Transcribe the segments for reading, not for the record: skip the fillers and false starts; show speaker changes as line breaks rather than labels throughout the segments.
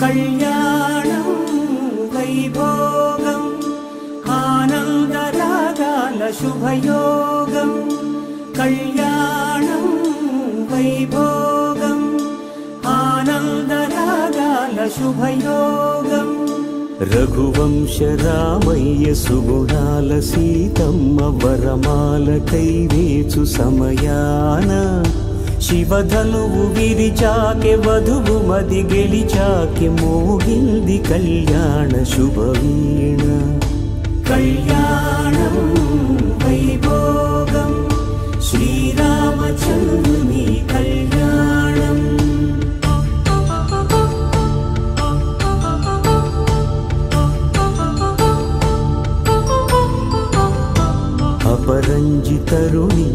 కళ్యాణం వైభోగం ఆనందరాగాల శుభయోగం కళ్యాణం వైభోగం ఆనందరాగాల శుభయోగం రఘువంశ రామయ్య సుగుణాల సీతమ్మ వరమాల కైవేచు సమయాన శివధనువు విరిచాకె వధువు మది గెలిచాకె మోగింది కళ్యాణ శుభవీణ కళ్యాణం వైభోగం శ్రీరామచంద్రుని కళ్యాణం అపరంజి తరుణి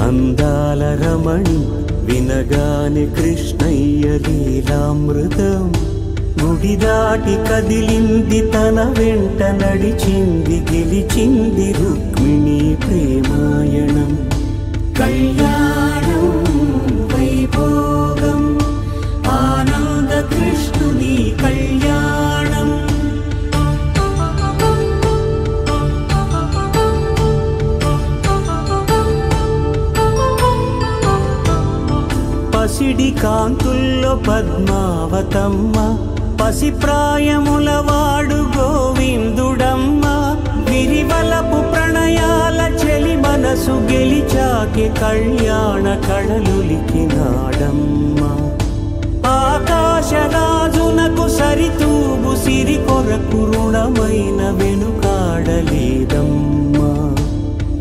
అందాల రమణి వినగానే కృష్ణయ్య లీలామృతం గుడి దాటి కదిలింది తన వెంట నడిచింది గెలిచింది రుక్మిణి ప్రేమాయణం కళ్యాణం వైభోగం ఆనంద కృష్ణుని కళ్యాణం పసిడి కాంతుల్లో పద్మావతమ్మ పసిప్రాయముల వాడు గోవిందుడమ్మ విరివలపు ప్రణయాల చెలి మనసు గెలిచాకె కళ్యాణ కళలులికినాడమ్మ ఆకాశరాజునకు సరితూగు సిరి కొరకు రుణమైన వెనుకాడలేదమ్మ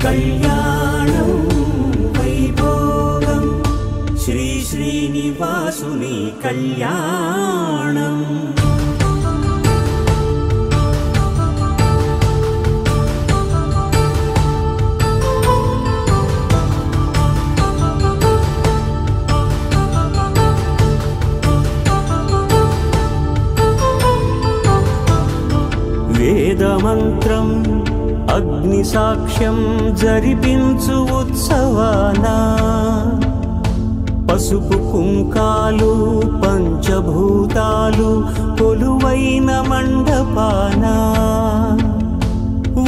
కళ్యాణం వైభోగం శ్రీ శ్రీనివాసుని కళ్యాణం వేదమంత్రం అగ్ని సాక్ష్యం జరిపించు ఉత్సవానా పసుపు కుంకాలు పంచభూతాలు కొలువైన మండపాన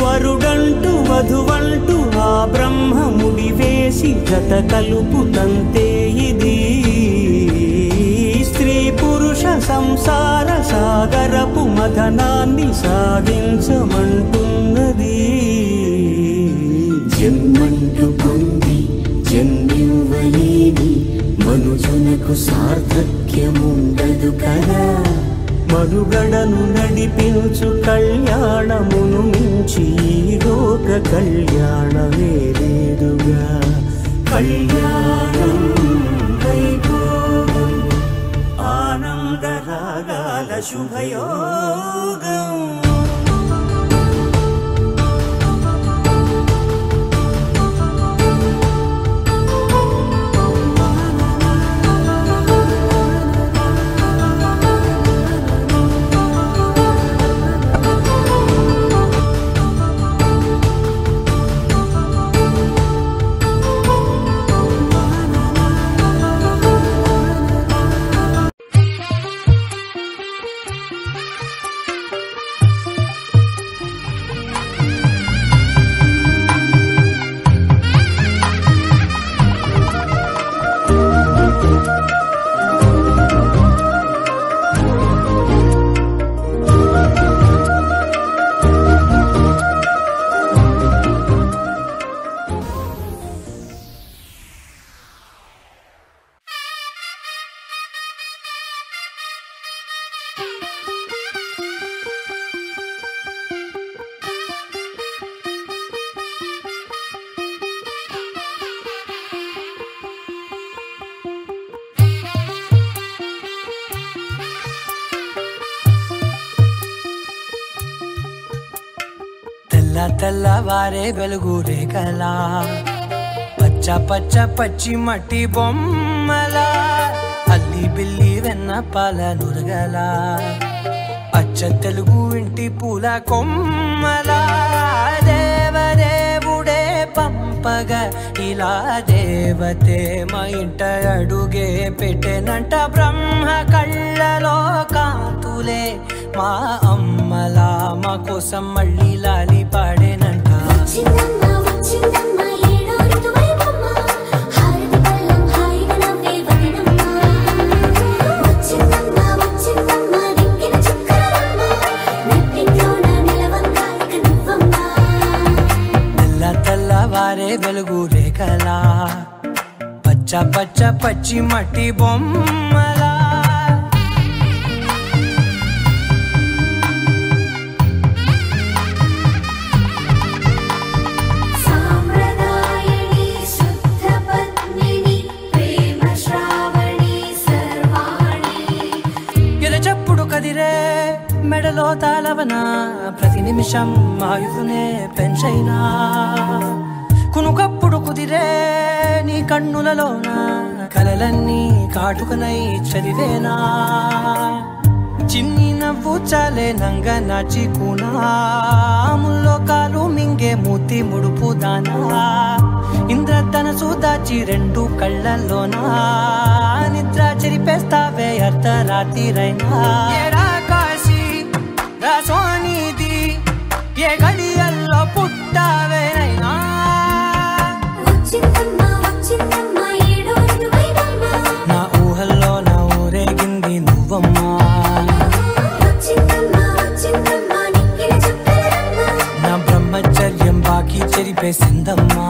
వరుడంటూ వధువంటూ ఆ బ్రహ్మముడి వేసి జత కలుపుతంతే ఇది స్త్రీ పురుష సంసార సాగరపు మథనాన్ని సాగించమంటున్నది జన్మంటూ పొంది జన్మివ్వలేని మనుజునకు సార్థక్యముండదు కదా మనుగడను నడిపించు కళ్యాణమును మించి ఈ లోక కళ్యాణమే లేదుగా కళ్యాణం వైభోగం ఆనందరాగాల శుభయోగం
తెల్లవారే వెలుగు రేఖలా పచ్చ పచ్చ పచ్చి మట్టి బొమ్మలా అల్లి బిల్లి వెన్న పాల నురగలా అచ్చ తెలుగు ఇంటి పూల కొమ్మలా దేవదేవుడే పంప పంపగా ఇలా దేవతే మా ఇంట అడుగే పెట్టెనంట బ్రహ్మ కళ్ళలో కాంతులే మా అమ్మలా మా కోసం మళ్ళీ లాలి పాడేనంట తెల్లవారే వెలుగు రేఖలా పచ్చ పచ్చ పచ్చి మట్టి బొమ్మలా ఎరచప్పుడు కదిరే మెడలో తాళవన ప్రతి నిమిషం ఆయుధునే పెంచైనా కునుకప్పుడు కుదిరే నీ కన్నులలోన కలలన్నీ కాటుకనై చదివేనా చిన్ని నవ్వు చాలే నంగ నాచి కూనాముల్లో కాలు మింగే మూతి ముడుపు దానా ఇంద్రధనసు దాచి రెండు కళ్ళల్లోనా నిద్ర చెరిపేస్తావే అర్ధరాత్రిరైనా కాశీ రాసోనిది ఏ గడియల్లో పుట్టావేనైనా నా ఊహల్లో నా ఊరేగింది నువ్వమ్మా నా బ్రహ్మచర్యం బాకీ చెరిపేసిందమ్మా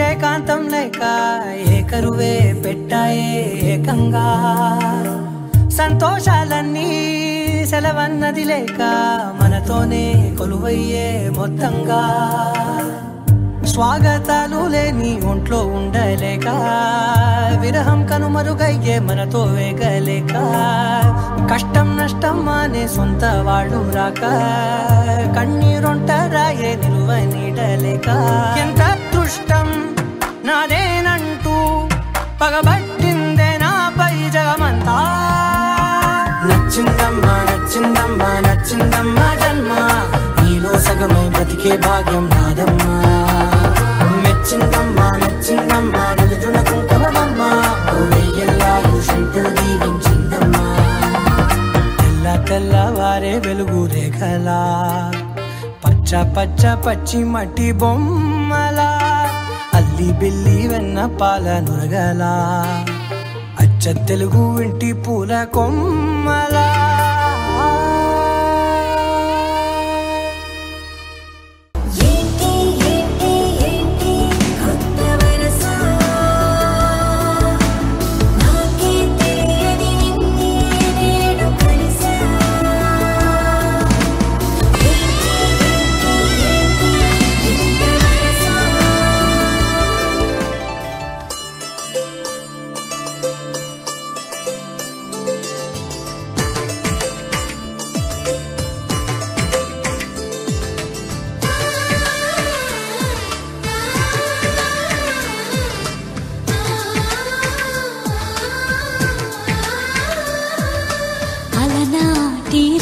ఏకాంతం లేక ఏకరువే పెట్టాయే ఏకంగా సంతోషాలన్నీ సెలవన్నది లేక మనతోనే కొలువయ్యే మొత్తంగా స్వాగతాలు లేని ఒంట్లో ఉండలేక విరహం కనుమరుగయ్యే మనతో వేగలేక కష్టం నష్టం అనే సొంత వాడు రాక కన్నీరొంటరాయే నిలువ నీడలేక ఎంత అదృష్టం నాదేనంటూ పగబట్టిందే నాపై జగమంతా నచ్చిందమ్మా నచ్చిందమ్మా నచ్చిందమ్మా జన్మ నీలో సగమై బ్రతికే భాగ్యం నాదమ్మా మెచ్చిందమ్మా మెచ్చిందమ్మా నిలుచున్న కుంకుమమ్మా వెయ్యల్లాలు శంకరు దీవించిందమ్మా తెల్లవారే వెలుగు రేఖలా పచ్చ పచ్చ పచ్చి మట్టి బొమ్మలా అల్లి బిల్లి వెన్న పాల నురగలా అచ్చ తెలుగు ఇంటి పూల కొమ్మలా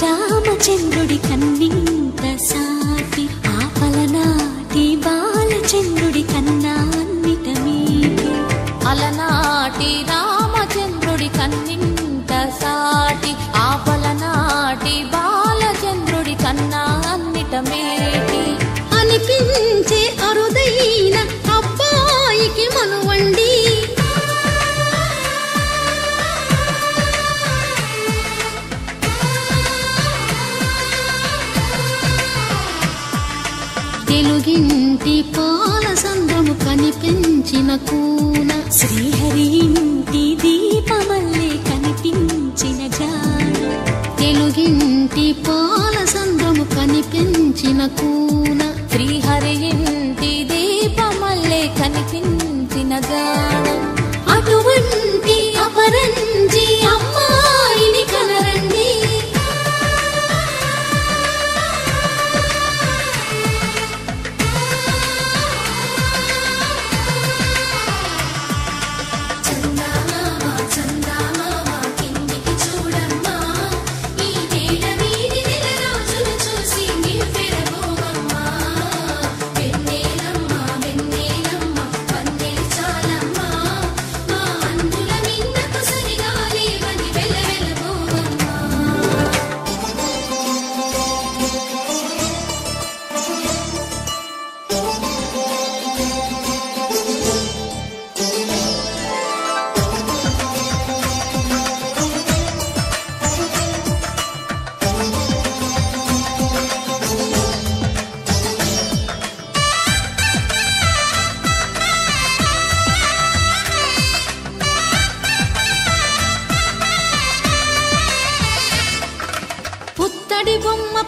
రామచంద్రుడి కన్నింత సాటి ఆపలనాటి బాలచంద్రుడి కన్నా అన్నిట మీటి అలనాటి రామచంద్రుడి కన్నింత సాటి ఆపలనాటి బాలచంద్రుడి కన్నా అన్నిట మీటి అనిపించే అరుదైన అబ్బాయికి మనువండి తెలుగింటి పాల సంద్రము కనిపించిన కూన శ్రీహరి ఇంటి దీపమల్లే కనిపించిన జాన తెలుగింటి పాల సంద్రము కనిపించిన కూన శ్రీహరి ఇంటి దీపమల్లే కనిపించిన జాన అటువంటి అపరంజి అమ్మాయిని కనరండి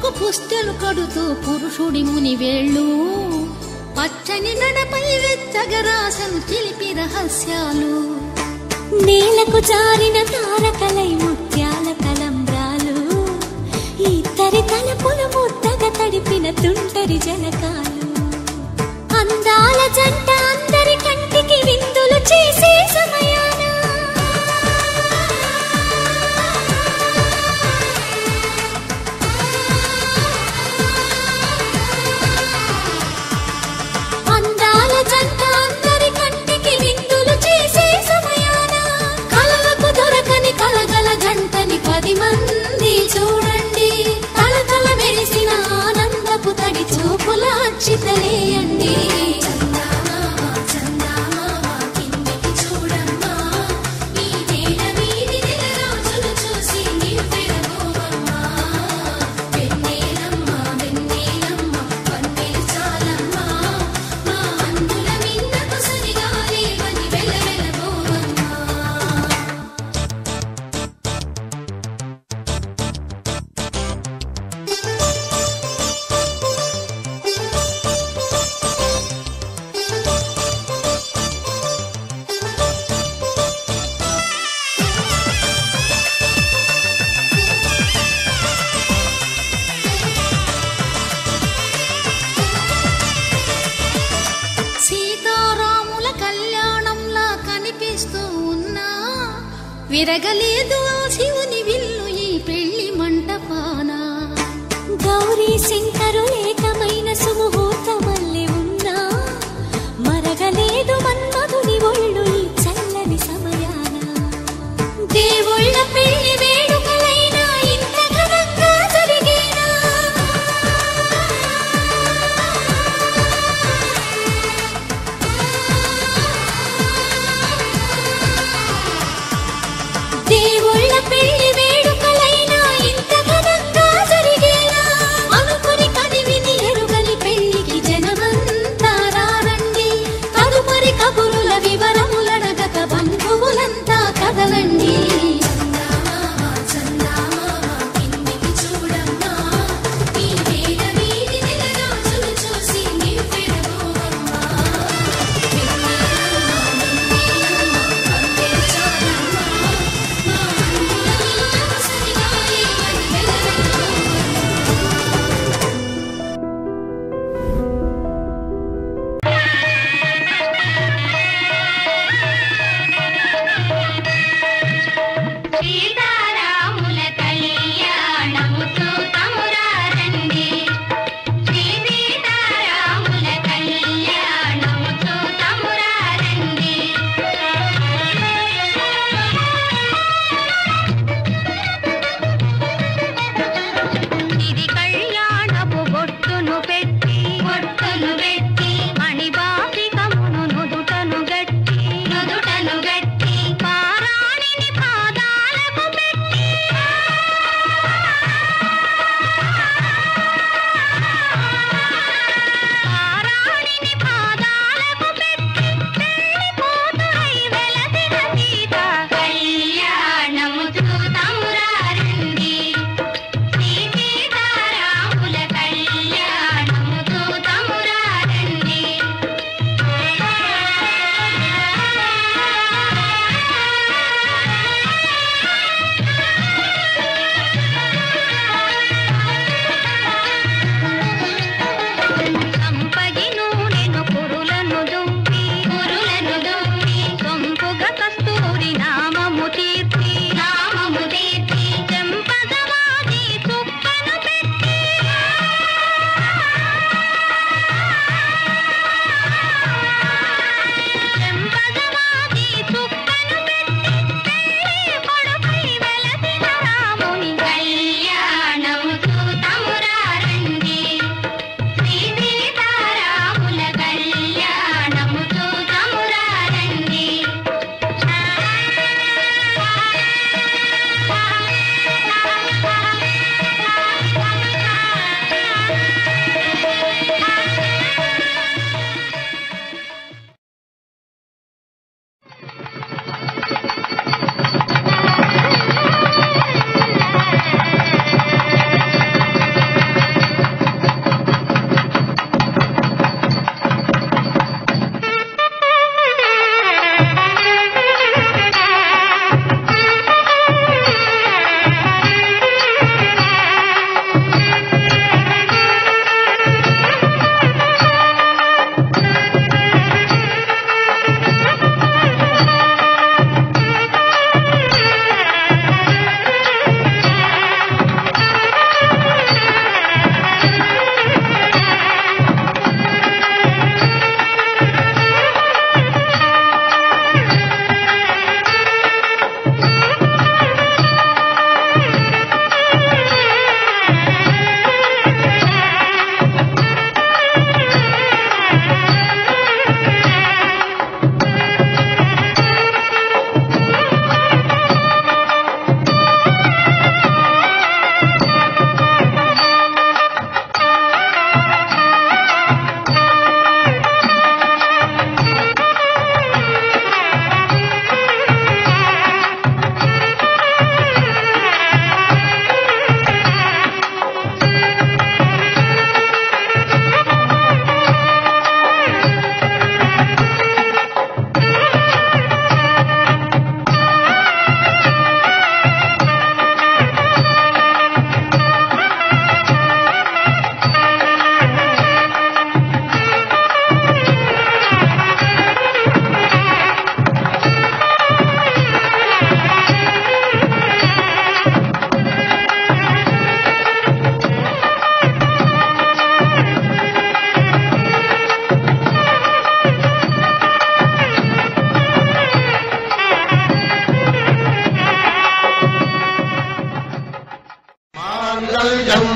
కొమ్మకు పుస్తెలు కడుతూ పురుషుడి ముని వేళ్ళు పచ్చని నడపై వెచ్చగరాసను చిలిపి రహస్యాలు నేలకు జారిన తారకలై ముత్యాల తలంబ్రాలు ఇద్దరి తలపులు ముద్దగా తడిపిన తుంటరి జలకాలు అందాల జంట అందరి కంటికి విందులు చేసే సమయాన అందాల జంట అందరి కంటికి విందులు చేసే సమయాన కలలకు దొరకని కలగల జంటని 10 మంది చూడండి తలతల మెరిసిన ఆనందపు తడి చూపుల అచ్చితలేయండి సీతారాముల కళ్యాణంలా కనిపిస్తూ ఉన్నా విరగలేదు ఆ శివుని విల్లు ఈ పెళ్లి మంటపాన గౌరీ శంకరు ఏకమైన సుముహూర్తమల్లె ఉన్నా మరగలేదు మన్మధుని ఒళ్ళు ఈ చల్లని సమయాన దేవుళ్ళ పెళ్లి వేడుకలైనా ఇంత ఘనంగా జరిగేనా దేవుళ్ళ పెళ్లి వేడుకలైనా ఇంత ఘనంగా జరిగేలా అనుకుని కదివిని ఎరుగని పెళ్లి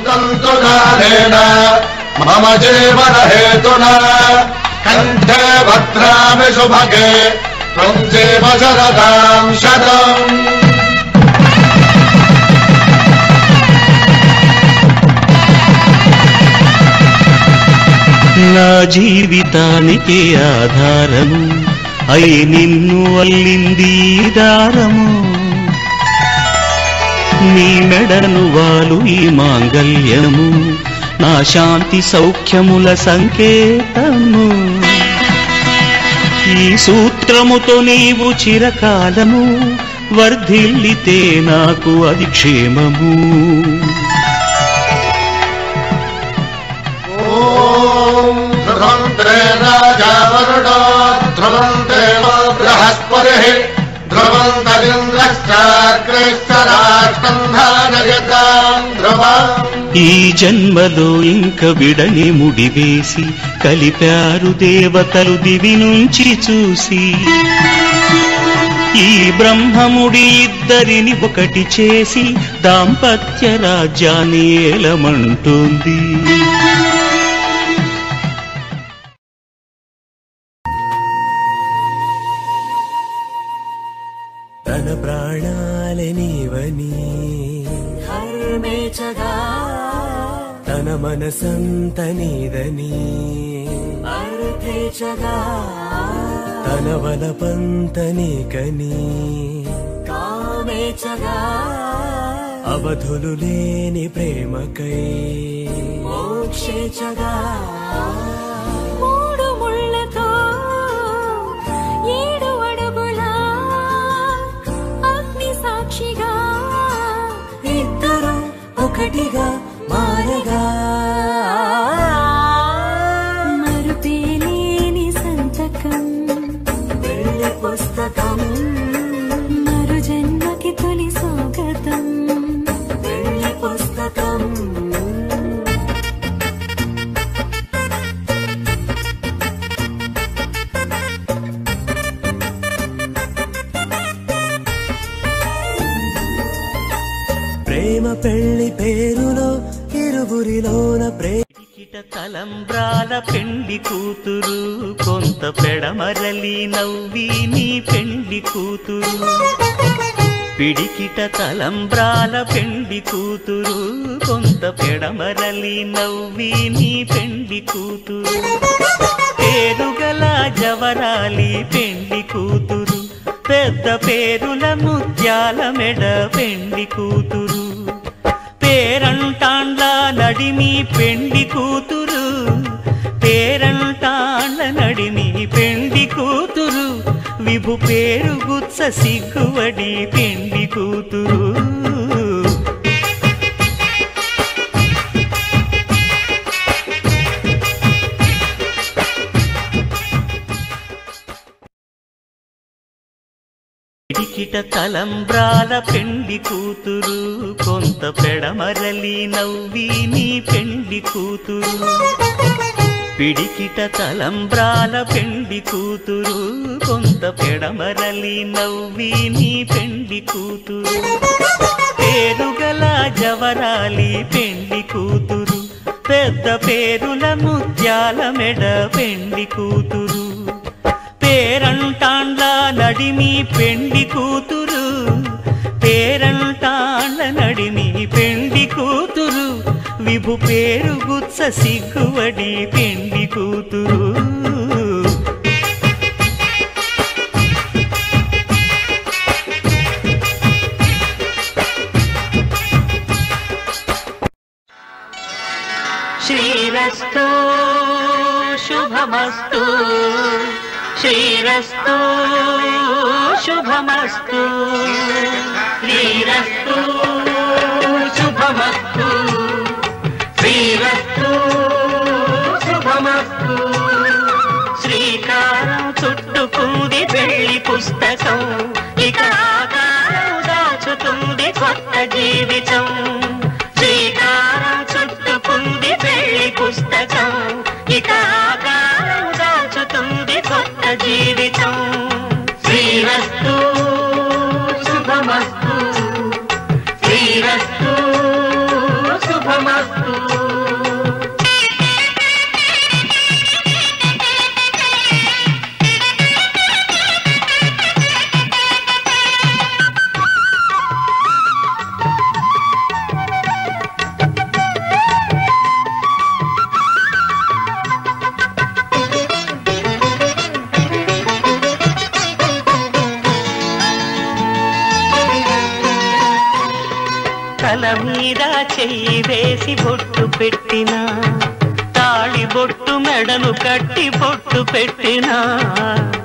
तन्तु कालेन मम जीवन हेतुना कंठे भद्रामि सुभगे त्वं जीव शरदां शतम्।
నా జీవితానికి ఆధారము అయి నిన్ను అల్లింది దారము నీ మెడను వాలు ఈ మాంగళ్యము నా శాంతి సౌఖ్యముల సంకేతము ఈ సూత్రముతో నీవు చిరకాలము వర్ధిల్లితే నాకు అది క్షేమము।
ध्रुवन्ते राजा वरुणो ध्रुवं देवो बृहस्पतिः ध्रुवन्तरिन्द्रश्चाग्रेश्वराष्ट्रं धारयतां ध्रुवम्।
ఈ జన్మలో ఇంక విడని ముడివేసి కలిపారు దేవతలు దివి నుంచి చూసి ఈ బ్రహ్మముడి ఇద్దరిని ఒకటి చేసి దాంపత్య రాజ్యాన్ని ఏలమంటుంది।
తన ప్రాణాలనివని హర్మేచగా తన మనసంత నీదని అర్థేచగా తన వలపంత నీకని కామేచగా అవధులు లేని ప్రేమకై మోక్షేచగా
మూడు ముళ్ళతో ఏడు అడుగుల అగ్ని సాక్షిగా
ఇద్దరు ఒకటిగా మారగా
మరుపేలేని సంతకం
వెళ్ళి పుస్తకం
మరు జన్మకి తొలి స్వాగతం
వెళ్ళి పుస్తకం ప్రేమ పెళ్లి పేరులో ఇరువురిలోన
కిట తలంబ్రాల పెండి కూతురు కొంత పెడమరలి నవ్వి నీ పెండి కూతురు పిడికిట తలంబ్రాల పెండి కూతురు కొంత పెడమరలి నవ్వి నీ పెండి కూతురు పేరుగల జవరాలి పెండి కూతురు పెద్ద పేరుల ముత్యాల మెడ పెండి కూతురు పేరంటాండ్ల నడిమి పెండి కూతురు పేరంటాండ్ల నడిమి పెండి కూతురు విభు పేరు గుత్స సిగ్గువడి పెండి కూతురు పిడికిట తలంబ్రాల పెండి కూతురు కొంత పెడమరలి నవ్వి నీ పెండి కూతురు పిడికిట తలంబ్రాల పెండి కూతురు కొంత పెడమరలి నవ్వి నీ పెండి కూతురు పేరుగల జవరాలి పెండి కూతురు పెద్ద పేరుల ముత్యాల మెడ పెండి కూతురు పేరంటాండ్ల నడిమి పెండి కూతురు పేరంటాండ్ల నడిమి పెండి కూతురు విభు పేరు గుత్స సిగ్గువడి పెండి కూతురు శ్రీరస్తు శుభమస్తు శ్రీరస్తు శుభమస్తు శ్రీరస్తు శుభమస్తు శ్రీరస్తు శుభమస్తు శ్రీకారం చుట్టుకుంది పెళ్లి పుస్తకం ఇక ఆకారం దాచుతుంది కొత్త జీవితం శ్రీకారం చుట్టుకుంది పెళ్లి పుస్తకం ఇక ఆకారం దాచుతుంది కొత్త జీవితం శ్రీరస్తు శుభమస్తు శ్రీరస్తు శుభమస్తు చెయ్యి వేసి బొట్టు పెట్టినా తాళి బొట్టు మెడను కట్టి బొట్టు పెట్టినా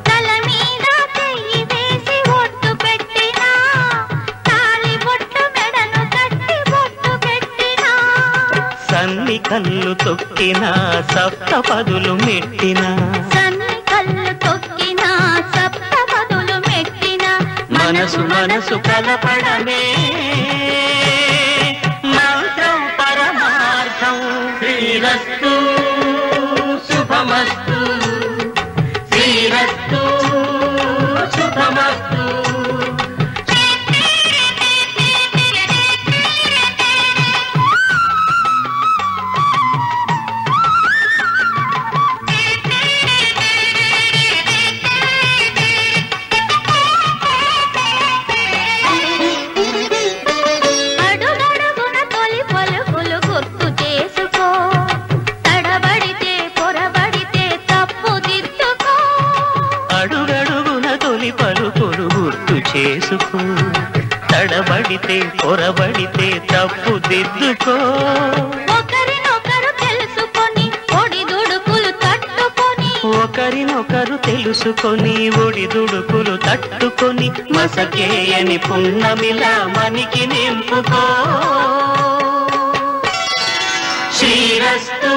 తల మీద చెయ్యి వేసి బొట్టు పెట్టినా తాళి బొట్టు మెడను కట్టి బొట్టు పెట్టినా
సన్ని కళ్ళు తొక్కినా సప్త పదులు మెట్టినా
సన్ని కళ్ళు తొక్కినా సప్త పదులు మెట్టినా
మనసు మనసు కలపడమే మంత్రం పరమార్థం శ్రీరస్తు శుభమస్తు శ్రీరస్తు శుభమస్తు చేసుకో తడబడితే పొరబడితే తప్పు దిద్దుకో
ఒకరినొకరు తెలుసుకొని ఒడిదుడుకులు తట్టుకొని
ఒకరినొకరు తెలుసుకొని ఒడిదుడుకులు తట్టుకొని మసకేయని పున్నమిలా మనికి నింపుకో శ్రీరస్తు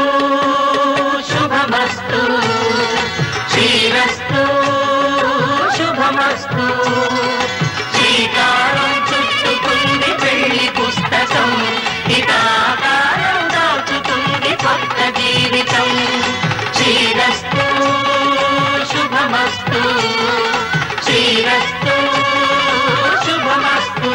శుభమస్తు శ్రీరస్తు శుభమస్తు శ్రీకారం చుట్టుకుంది పెళ్లి పుస్తకం ఇక ఆకారం దాచుతుంది కొత్త జీవితం శ్రీరస్తు శుభమస్తు శ్రీరస్తు శుభమస్తు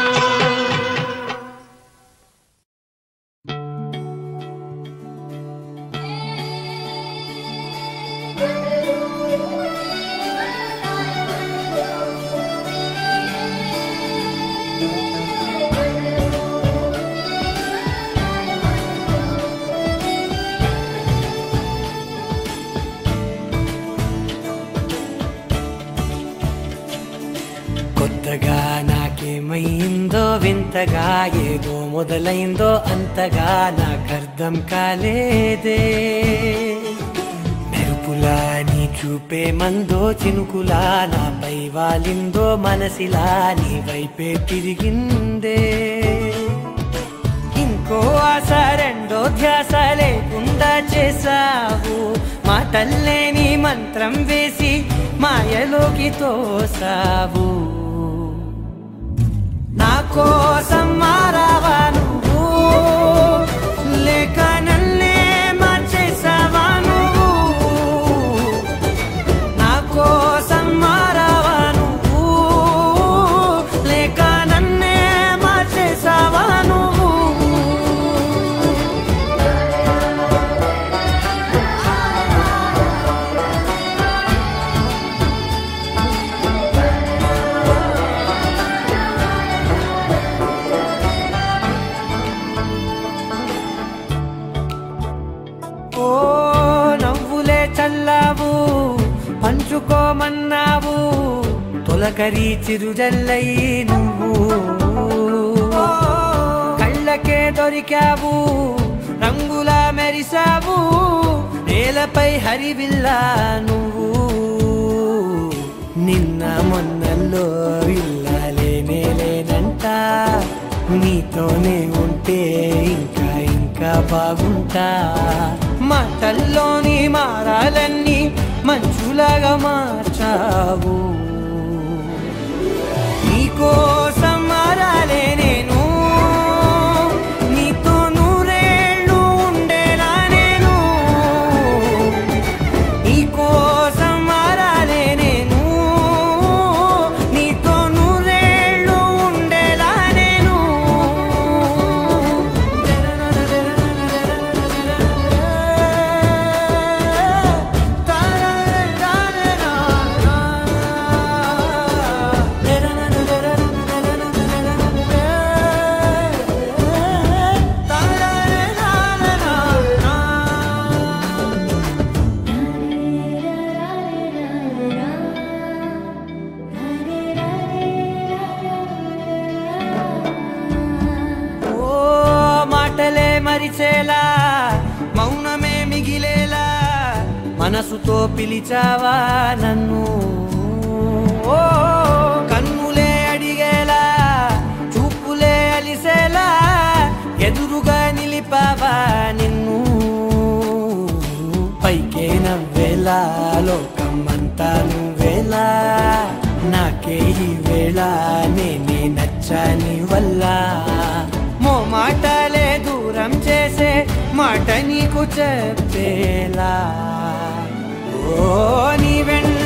కొత్తగా నాకేమైందో వింతగా ఏదో మొదలైందో అంతగా నాకర్థం కాలేదే మెరుపులా నీ చూపే మందో చినుకులా నాపై వాలిందో మనసిలా నీ వైపే తిరిగిందే ఇంకో ఆశ రెండో ధ్యాస లేకుండా చేసావు మాటల్లే నీ మంత్రం వేసి మాయలోకి తోసావు నా కోసం మారావా నువ్వు లేక నన్నే మార్చేసావా నువ్వు నా కోసం మారావా నువ్వు లేక నన్నే మార్చేసావా నువ్వు చల్లావు పంచుకోమన్నావు తొలకరి చిరుజల్లై నువ్వు కళ్ళకే దొరికావు రంగులా మెరిసావు నేలపై హరివిల్లా నువ్వు నిన్న మొన్నల్లో ఇల్లాలేనే లేనంట నీతోనే ఉంటే ఇంకా ఇంకా బాగుంటా మాటల్లోని మారాలన్నీ మంచులాగా మార్చావు నీకోసం మారాలే నేను నీతో నూరేళ్ళు ఉండేలా నేను నీకోసం మారాలే నేను నీతో నూరేళ్ళు ఉండేలా నేను తడిసేలా మౌనమే మిగిలేలా మనసుతో పిలిచావా నన్ను ఓ కన్నులే అడిగేలా చూపులే అలిసేలా ఎదురుగా నిలిపావా నిన్ను పైకే నవ్వేలా లోకమంతా నువ్వేలా నాకే ఈ వేళ నేనే నచ్చని వల్ల మో మాటలే దూరం చేసే మాట నీకు చెప్పేలా ఓ నీ వెన్న